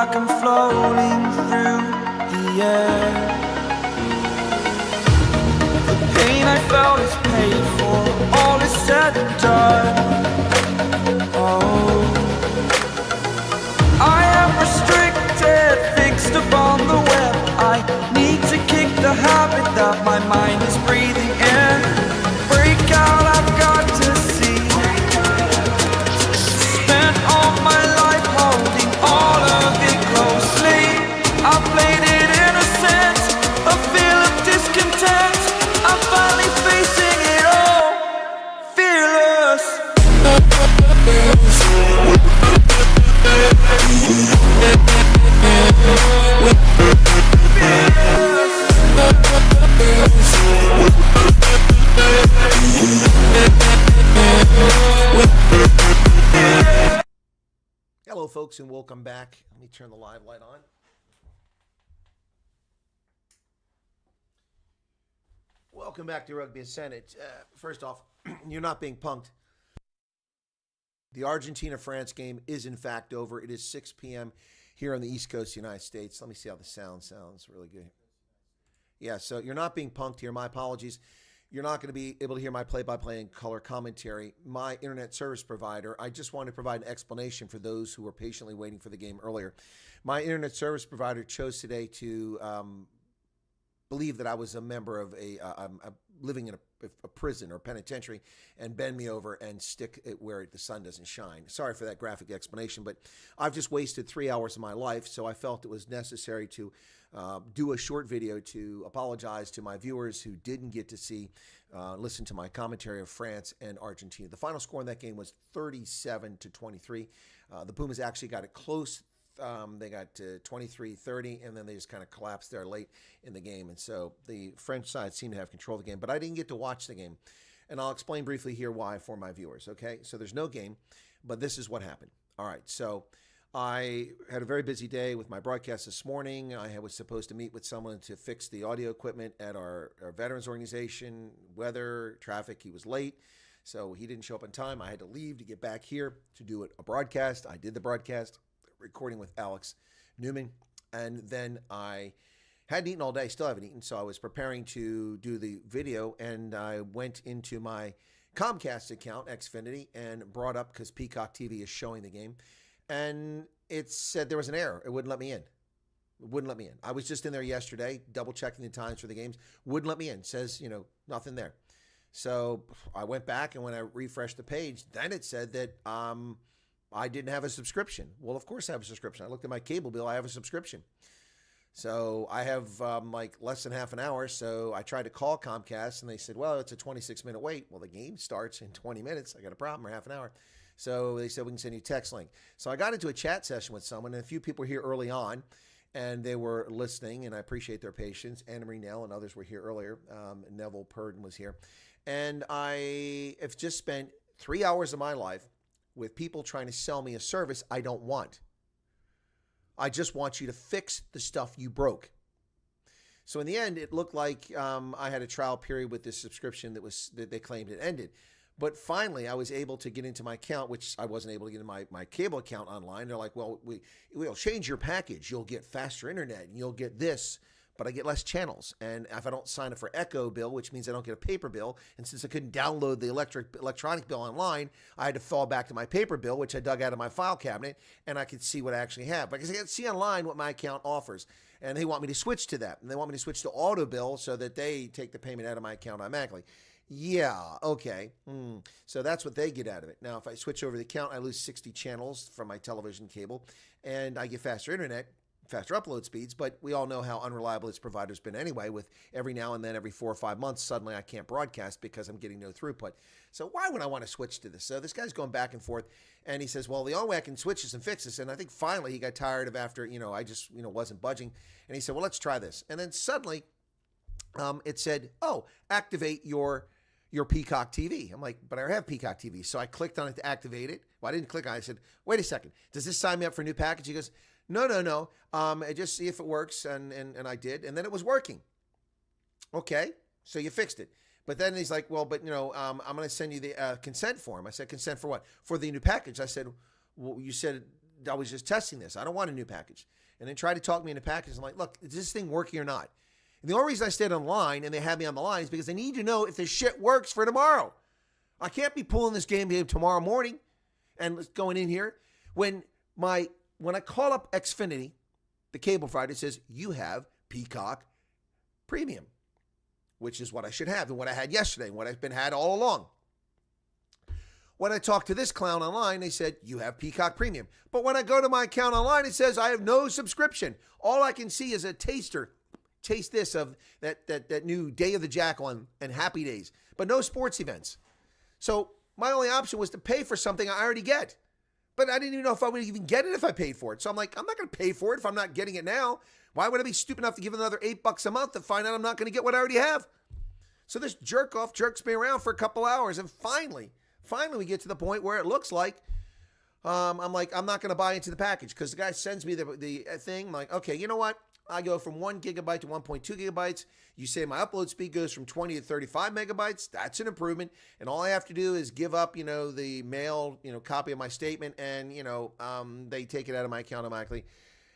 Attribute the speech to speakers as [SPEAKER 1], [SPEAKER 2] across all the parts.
[SPEAKER 1] like I'm floating through the air. The pain I felt is paid for, all is said and done. Oh, I am restricted, fixed upon the web. I need to kick the habit that my mind is breathing in. Break out, I've got to see. Spent all my life holding all of it closely. I played it innocent, a feel of discontent. I'm finally facing it all, fearless.
[SPEAKER 2] Hello, folks, and welcome back. Let me turn the live light on. Welcome back to Rugby and Senate. First off, you're not being punked. The Argentina-France game is, in fact, over. It is 6 p.m. here on the East Coast of the United States. Let me see how the sound sounds. Really good. Yeah, so you're not being punked here. My apologies. You're not going to be able to hear my play-by-play and color commentary. My internet service provider, I just want to provide an explanation for those who were patiently waiting for the game earlier. My internet service provider chose today to believe that I was a member of living in a prison or penitentiary and bend me over and stick it where the sun doesn't shine. Sorry for that graphic explanation, but I've just wasted 3 hours of my life, so I felt it was necessary to do a short video to apologize to my viewers who didn't get to see, listen to my commentary of France and Argentina. The final score in that game was 37-23. The Pumas actually got it close. They got to 23-30, and then they just kind of collapsed there late in the game. And so the French side seemed to have control of the game, but I didn't get to watch the game. And I'll explain briefly here why for my viewers, okay? So there's no game, but this is what happened. All right, so I had a very busy day with my broadcast this morning. I was supposed to meet with someone to fix the audio equipment at our veterans organization. Weather, traffic, he was late, so he didn't show up on time. I had to leave to get back here to do a broadcast. I did the broadcast, recording with Alex Newman, and then I hadn't eaten all day, still haven't eaten, so I was preparing to do the video, and I went into my Comcast account, Xfinity, and brought up, because Peacock TV is showing the game, and it said there was an error. It wouldn't let me in. It wouldn't let me in. I was just in there yesterday, double checking the times for the games. Wouldn't let me in. It says, nothing there. So I went back, and when I refreshed the page, then it said that I didn't have a subscription. Well, of course I have a subscription. I looked at my cable bill. I have a subscription. So I have like less than half an hour. So I tried to call Comcast, and they said, well, it's a 26-minute wait. Well, the game starts in 20 minutes. I got a problem, or half an hour. So they said, we can send you a text link. So I got into a chat session with someone, and a few people were here early on, and they were listening, and I appreciate their patience. Anna Marie Nell and others were here earlier. Neville Purdon was here. And I have just spent 3 hours of my life with people trying to sell me a service I don't want. I just want you to fix the stuff you broke. So in the end, it looked like I had a trial period with this subscription that they claimed it ended. But finally, I was able to get into my account, which I wasn't able to get into my cable account online. They're like, well, we'll change your package. You'll get faster internet, and you'll get this, but I get less channels. And if I don't sign up for Echo bill, which means I don't get a paper bill, and since I couldn't download the electronic bill online, I had to fall back to my paper bill, which I dug out of my file cabinet, and I could see what I actually have. Because I can see online what my account offers, and they want me to switch to that. And they want me to switch to auto bill so that they take the payment out of my account automatically. Yeah, okay. So that's what they get out of it. Now, if I switch over the account, I lose 60 channels from my television cable, and I get faster internet, faster upload speeds, but we all know how unreliable this provider's been anyway, with every now and then, every 4 or 5 months, suddenly I can't broadcast because I'm getting no throughput. So why would I want to switch to this? So this guy's going back and forth, and he says, well, the only way I can switch this and fix this, and I think finally he got tired of after, I just, wasn't budging, and he said, well, let's try this. And then suddenly it said, oh, activate your Peacock TV. I'm like, but I have Peacock TV. So I clicked on it to activate it. Well, I didn't click on it. I said, wait a second. Does this sign me up for a new package? He goes, no. Just see if it works. And I did. And then it was working. Okay. So you fixed it. But then he's like, well, but, I'm going to send you the consent form. I said, consent for what? For the new package. I said, well, you said I was just testing this. I don't want a new package. And then tried to talk me into package. I'm like, look, is this thing working or not? And the only reason I stayed online and they had me on the line is because I need to know if this shit works for tomorrow. I can't be pulling this game tomorrow morning and going in here when I call up Xfinity, the cable provider, says you have Peacock Premium, which is what I should have and what I had yesterday and what I've been had all along. When I talked to this clown online, they said, you have Peacock Premium. But when I go to my account online, it says I have no subscription. All I can see is a taste this of that new Day of the Jackal and Happy Days, but no sports events. So my only option was to pay for something I already get. But I didn't even know if I would even get it if I paid for it. So I'm like, I'm not going to pay for it if I'm not getting it now. Why would I be stupid enough to give another $8 a month to find out I'm not going to get what I already have? So this jerk off jerks me around for a couple hours. And finally we get to the point where it looks like I'm not going to buy into the package because the guy sends me the thing. I'm like, okay, you know what? I go from 1 gigabyte to 1.2 gigabytes. You say my upload speed goes from 20 to 35 megabytes. That's an improvement. And all I have to do is give up, the mail, copy of my statement and, they take it out of my account automatically.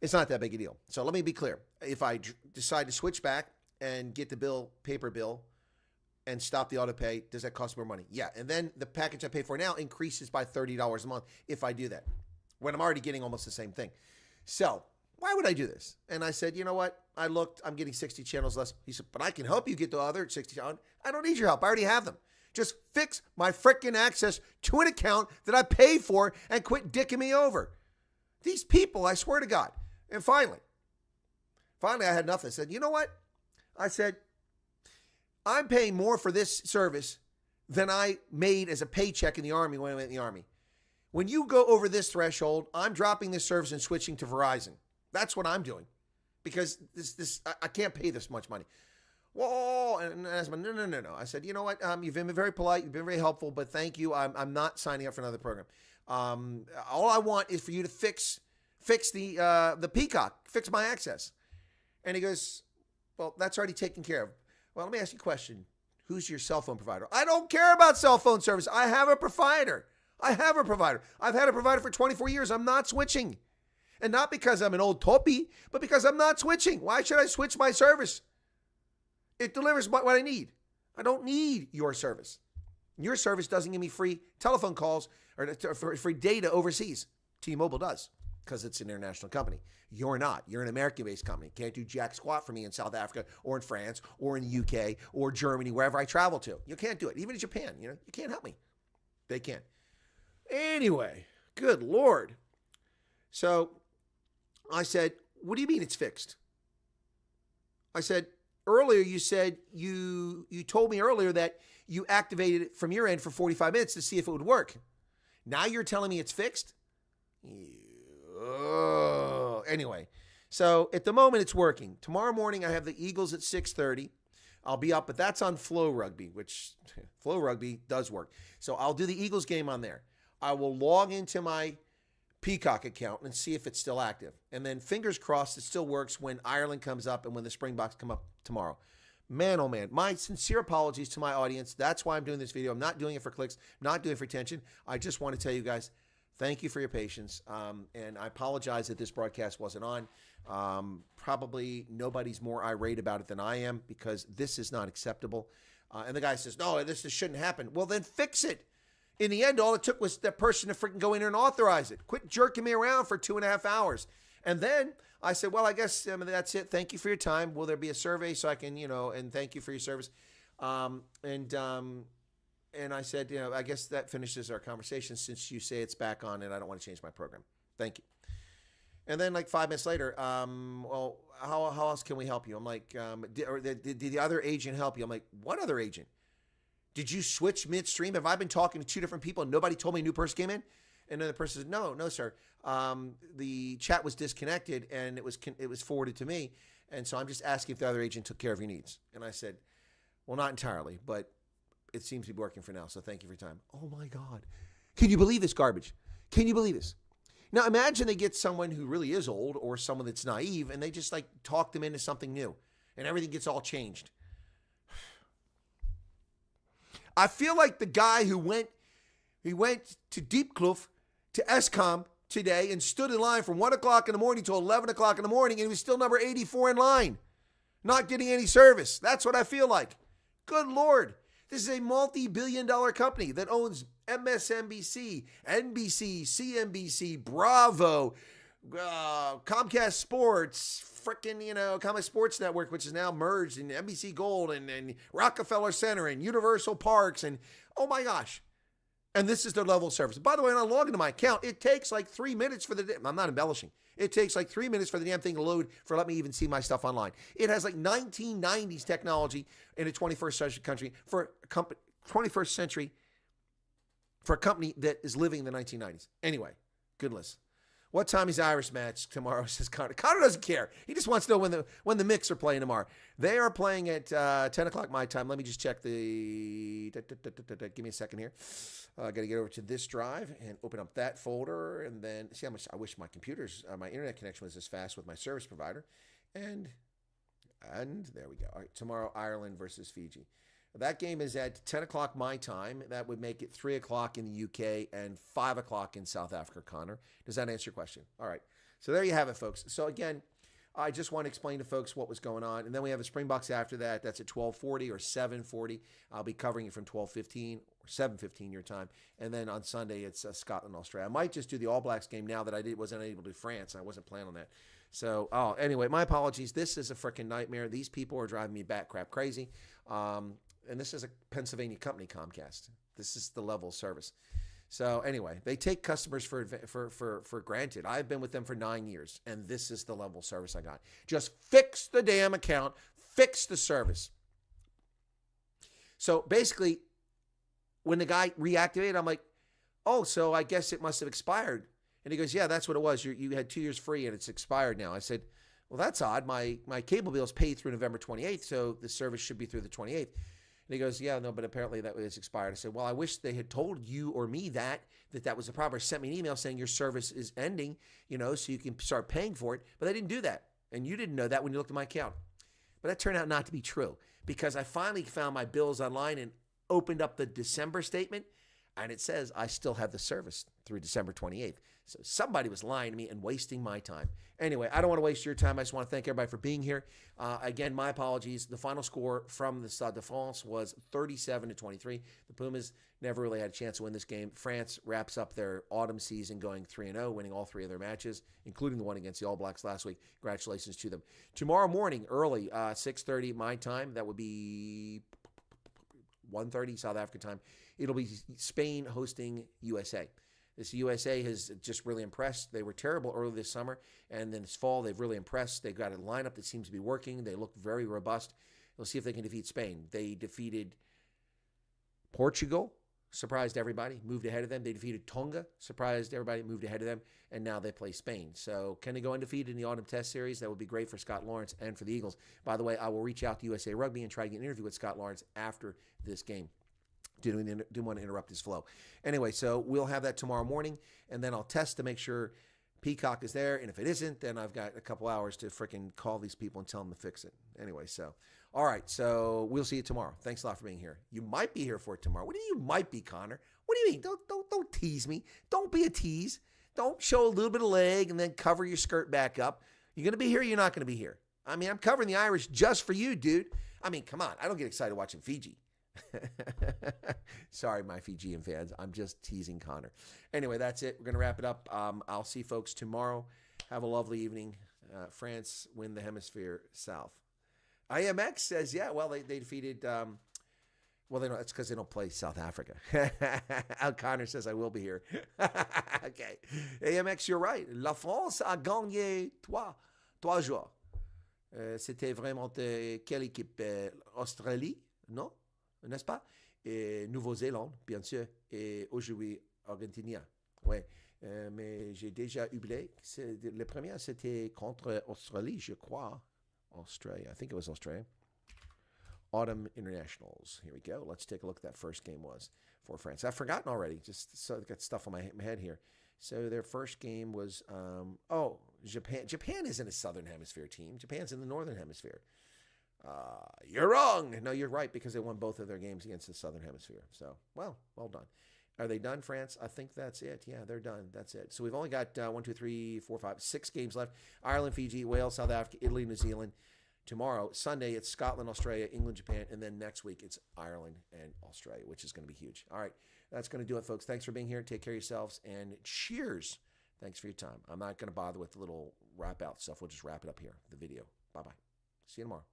[SPEAKER 2] It's not that big a deal. So let me be clear. If I decide to switch back and get the paper bill, and stop the auto pay, does that cost more money? Yeah. And then the package I pay for now increases by $30 a month if I do that, when I'm already getting almost the same thing. So why would I do this? And I said, you know what? I looked, I'm getting 60 channels less. He said, but I can help you get the other 60 channels. I don't need your help. I already have them. Just fix my freaking access to an account that I pay for and quit dicking me over. These people, I swear to God. And finally, I had nothing. I said, you know what? I said, I'm paying more for this service than I made as a paycheck in the Army when I went in the Army. When you go over this threshold, I'm dropping this service and switching to Verizon. That's what I'm doing because I can't pay this much money. Whoa, and I said, no. I said, you know what? You've been very polite. You've been very helpful, but thank you. I'm not signing up for another program. All I want is for you to fix the Peacock, fix my access. And he goes, well, that's already taken care of. Well, let me ask you a question. Who's your cell phone provider? I don't care about cell phone service. I have a provider. I've had a provider for 24 years. I'm not switching. And not because I'm an old toppy, but because I'm not switching. Why should I switch my service? It delivers what I need. I don't need your service. Your service doesn't give me free telephone calls or free data overseas. T-Mobile does because it's an international company. You're not. You're an American-based company. Can't do jack squat for me in South Africa or in France or in the UK or Germany, wherever I travel to. You can't do it. Even in Japan, you can't help me. They can't. Anyway, good Lord. So I said, what do you mean it's fixed? I said, earlier you said you told me earlier that you activated it from your end for 45 minutes to see if it would work. Now you're telling me it's fixed? Anyway, so at the moment it's working. Tomorrow morning I have the Eagles at 6:30. I'll be up, but that's on Flow Rugby, which Flow Rugby does work. So I'll do the Eagles game on there. I will log into my Peacock account and see if it's still active. And then fingers crossed it still works when Ireland comes up and when the Springboks come up tomorrow. Man, oh man, my sincere apologies to my audience. That's why I'm doing this video. I'm not doing it for clicks, not doing it for attention. I just want to tell you guys, thank you for your patience. And I apologize that this broadcast wasn't on. Probably nobody's more irate about it than I am because this is not acceptable. And the guy says, no, this shouldn't happen. Well, then fix it. In the end, all it took was that person to freaking go in there and authorize it. Quit jerking me around for 2.5 hours. And then I said, well, I guess that's it. Thank you for your time. Will there be a survey so I can, and thank you for your service. And I said, I guess that finishes our conversation since you say it's back on and I don't want to change my program. Thank you. And then like 5 minutes later, well, how else can we help you? I'm like, did the other agent help you? I'm like, what other agent? Did you switch midstream? Have I been talking to 2 different people and nobody told me a new person came in? And then the person said, no, sir. The chat was disconnected and it was forwarded to me. And so I'm just asking if the other agent took care of your needs. And I said, well, not entirely, but it seems to be working for now. So thank you for your time. Oh my God. Can you believe this garbage? Can you believe this? Now imagine they get someone who really is old or someone that's naive and they just like talk them into something new and everything gets all changed. I feel like the guy who went to Deep Kloof to Escom today and stood in line from 1 o'clock in the morning till 11 o'clock in the morning, and he was still number 84 in line, not getting any service. That's what I feel like. Good Lord. This is a multi-billion-dollar company that owns MSNBC, NBC, CNBC, Bravo, Comcast Sports, Comcast Sports Network, which is now merged, and NBC Gold, and Rockefeller Center, and Universal Parks, and oh my gosh. And this is their level of service. By the way, when I log into my account, it takes like 3 minutes for I'm not embellishing. It takes like 3 minutes for the damn thing to load for let me even see my stuff online. It has like 1990s technology in a 21st century country for a 21st century for a company that is living in the 1990s. Anyway, goodness. What time is the Irish match tomorrow, says Connor. Connor doesn't care. He just wants to know when the Mix are playing tomorrow. They are playing at 10 o'clock my time. Let me just check the... Give me a second here. I got to get over to this drive and open up that folder. And then see how much I wish my my internet connection was as fast with my service provider. And there we go. All right, tomorrow, Ireland versus Fiji. That game is at 10 o'clock my time. That would make it 3 o'clock in the UK and 5 o'clock in South Africa, Connor. Does that answer your question? All right. So there you have it, folks. So again, I just want to explain to folks what was going on. And then we have the Springboks after that. That's at 12:40 or 7:40. I'll be covering it from 12:15 or 7:15 your time. And then on Sunday, it's Scotland, Australia. I might just do the All Blacks game now that I wasn't able to do France. I wasn't planning on that. So, anyway, my apologies. This is a freaking nightmare. These people are driving me bat crap crazy. And this is a Pennsylvania company, Comcast. This is the level of service. So anyway, they take customers for granted. I've been with them for 9 years, and this is the level of service I got. Just fix the damn account, fix the service. So basically, when the guy reactivated, I'm like, oh, so I guess it must have expired. And he goes, yeah, that's what it was. You had 2 years free, and it's expired now. I said, well, that's odd. My cable bill is paid through November 28th, so the service should be through the 28th. And he goes, yeah, no, but apparently that was expired. I said, well, I wish they had told you or me that was the problem. Or sent me an email saying your service is ending, so you can start paying for it. But they didn't do that. And you didn't know that when you looked at my account. But that turned out not to be true because I finally found my bills online and opened up the December statement. And it says I still have the service through December 28th. So somebody was lying to me and wasting my time. Anyway, I don't want to waste your time. I just want to thank everybody for being here. Again, my apologies. The final score from the Stade de France was 37-23. The Pumas never really had a chance to win this game. France wraps up their autumn season going 3-0, winning all 3 of their matches, including the one against the All Blacks last week. Congratulations to them. Tomorrow morning, early, 6:30 my time. That would be 1:30 South Africa time. It'll be Spain hosting USA. This USA has just really impressed. They were terrible early this summer, and then this fall they've really impressed. They've got a lineup that seems to be working. They look very robust. We'll see if they can defeat Spain. They defeated Portugal, surprised everybody, moved ahead of them. They defeated Tonga, surprised everybody, moved ahead of them, and now they play Spain. So can they go undefeated in the Autumn Test Series? That would be great for Scott Lawrence and for the Eagles. By the way, I will reach out to USA Rugby and try to get an interview with Scott Lawrence after this game. Didn't want to interrupt his flow. Anyway, so we'll have that tomorrow morning, and then I'll test to make sure Peacock is there. And if it isn't, then I've got a couple hours to freaking call these people and tell them to fix it. Anyway, so all right, so we'll see you tomorrow. Thanks a lot for being here. You might be here for it tomorrow. What do you might be, Connor? What do you mean? Don't tease me. Don't be a tease. Don't show a little bit of leg and then cover your skirt back up. You're gonna be here. Or you're not gonna be here. I mean, I'm covering the Irish just for you, dude. I mean, come on. I don't get excited watching Fiji. Sorry, my Fijian fans. I'm just teasing Connor. Anyway, that's it. We're going to wrap it up. I'll see folks tomorrow. Have a lovely evening. France win the Hemisphere South. IMX says, yeah, well, they defeated... well, it's because they don't play South Africa. Al Connor says, I will be here. Okay. AMX, you're right. La France a gagné trois jours. C'était vraiment quelle équipe? Australie? Non? N'est-ce pas? Et Nouvelle-Zélande, bien sûr, et aujourd'hui Argentina. Ouais, mais j'ai déjà oublié. Le premier, c'était contre Australie, je crois. Australia, I think it was Australia. Autumn Internationals. Here we go. Let's take a look at that first game was for France. I've forgotten already. Just so I've got stuff on my head here. So their first game was, Japan. Japan isn't a Southern Hemisphere team. Japan's in the Northern Hemisphere. You're wrong. No, you're right because they won both of their games against the Southern Hemisphere. So, well done. Are they done, France? I think that's it. Yeah, they're done. That's it. So we've only got 6 games left. Ireland, Fiji, Wales, South Africa, Italy, New Zealand. Tomorrow, Sunday, it's Scotland, Australia, England, Japan, and then next week it's Ireland and Australia, which is going to be huge. All right, that's going to do it, folks. Thanks for being here. Take care of yourselves, and cheers. Thanks for your time. I'm not going to bother with the little wrap out stuff. We'll just wrap it up here, the video. Bye-bye. See you tomorrow.